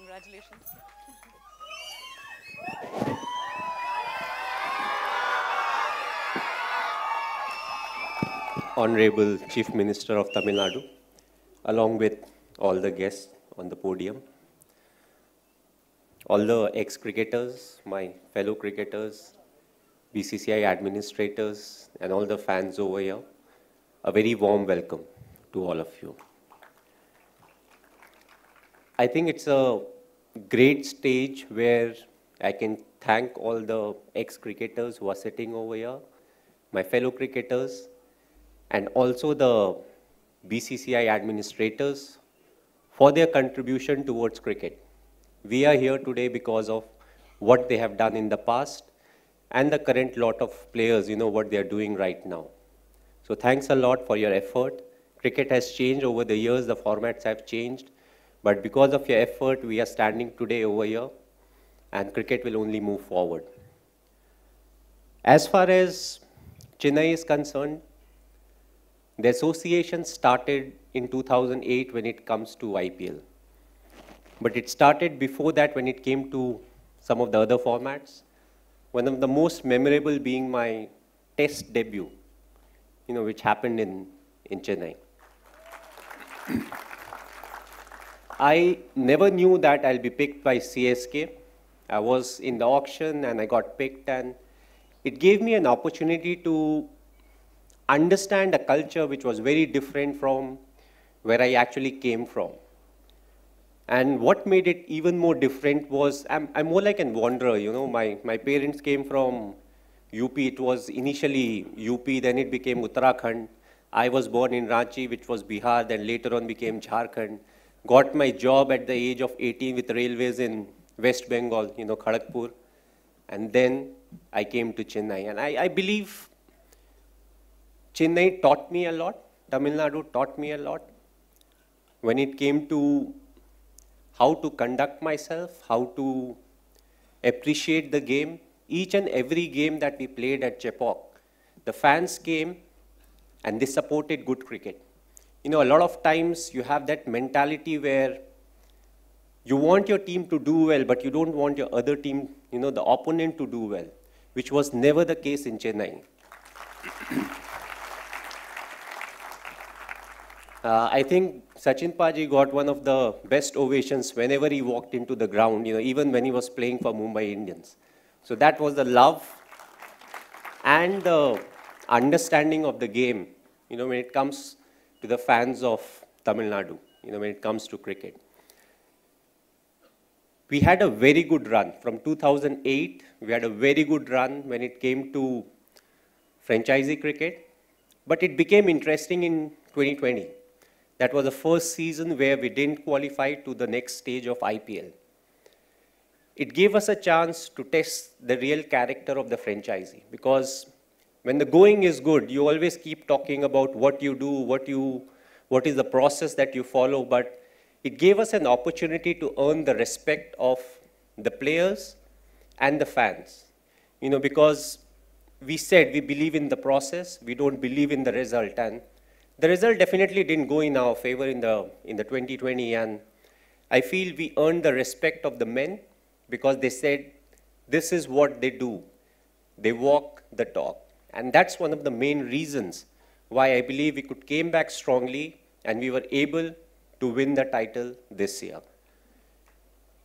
Congratulations. Honorable Chief Minister of Tamil Nadu, along with all the guests on the podium, all the ex-cricketers, my fellow cricketers, BCCI administrators, and all the fans over here, a very warm welcome to all of you. I think it's a great stage where I can thank all the ex-cricketers who are sitting over here, my fellow cricketers, and also the BCCI administrators for their contribution towards cricket. We are here today because of what they have done in the past and the current lot of players, what they are doing right now. So thanks a lot for your effort. Cricket has changed over the years, the formats have changed, but because of your effort, we are standing today over here, and cricket will only move forward. As far as Chennai is concerned, the association started in 2008 when it comes to IPL. But it started before that when it came to some of the other formats. One of the most memorable being my test debut, which happened in Chennai. I never knew that I'll be picked by CSK. I was in the auction and I got picked, and it gave me an opportunity to understand a culture which was very different from where I actually came from. And what made it even more different was, I'm more like a wanderer, my parents came from UP. It was initially UP, then it became Uttarakhand. I was born in Ranchi, which was Bihar, then later on became Jharkhand. Got my job at the age of 18 with railways in West Bengal, Kharagpur. And then I came to Chennai. And I believe Chennai taught me a lot. Tamil Nadu taught me a lot. When it came to how to conduct myself, how to appreciate the game, each and every game that we played at Chepauk, the fans came and they supported good cricket. A lot of times you have that mentality where you want your team to do well, but you don't want your other team, the opponent to do well, which was never the case in Chennai. I think Sachin Paji got one of the best ovations whenever he walked into the ground, even when he was playing for Mumbai Indians. So that was the love and the understanding of the game, when it comes to the fans of Tamil Nadu, when it comes to cricket. We had a very good run. From 2008, we had a very good run when it came to franchisee cricket, but it became interesting in 2020. That was the first season where we didn't qualify to the next stage of IPL. It gave us a chance to test the real character of the franchisee, because when the going is good, you always keep talking about what you do, what is the process that you follow, but it gave us an opportunity to earn the respect of the players and the fans. Because we said we believe in the process, we don't believe in the result, and the result definitely didn't go in our favor in the 2020, and I feel we earned the respect of the men because they said this is what they do. They walk the talk. And that's one of the main reasons why I believe we came back strongly and we were able to win the title this year.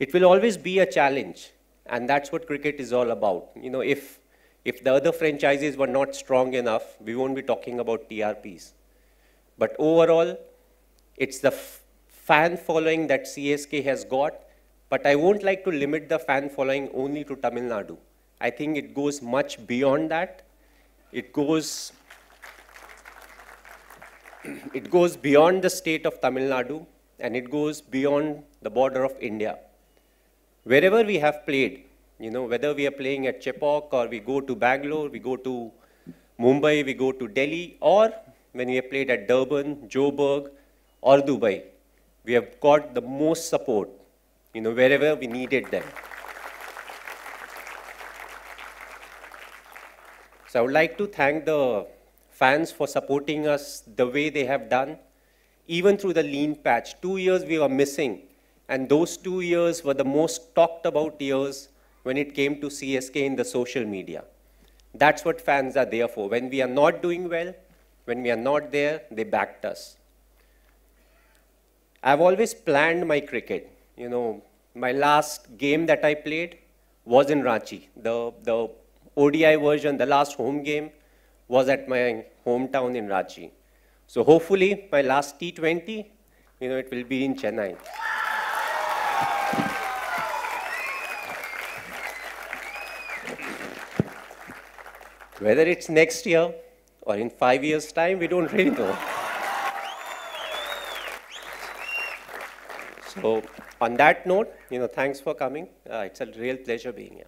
It will always be a challenge, and that's what cricket is all about. If the other franchises were not strong enough, we won't be talking about TRPs. But overall, it's the fan following that CSK has got, but I won't like to limit the fan following only to Tamil Nadu. I think it goes much beyond that. It goes beyond the state of Tamil Nadu, and it goes beyond the border of India. Wherever we have played, whether we are playing at Chepauk or we go to Bangalore, we go to Mumbai, we go to Delhi, or when we have played at Durban, Joburg, or Dubai, we have got the most support, wherever we needed them. So I would like to thank the fans for supporting us the way they have done, even through the lean patch. 2 years we were missing, And those 2 years were the most talked about years when it came to CSK in the social media. That's what fans are there for. When we are not doing well, when we are not there, they backed us. I've always planned my cricket. You know, my last game that I played was in Ranchi. The ODI version, the last home game, was at my hometown in Ranchi. So hopefully, my last T20, it will be in Chennai. Whether it's next year or in 5 years' time, we don't really know. So on that note, thanks for coming. It's a real pleasure being here.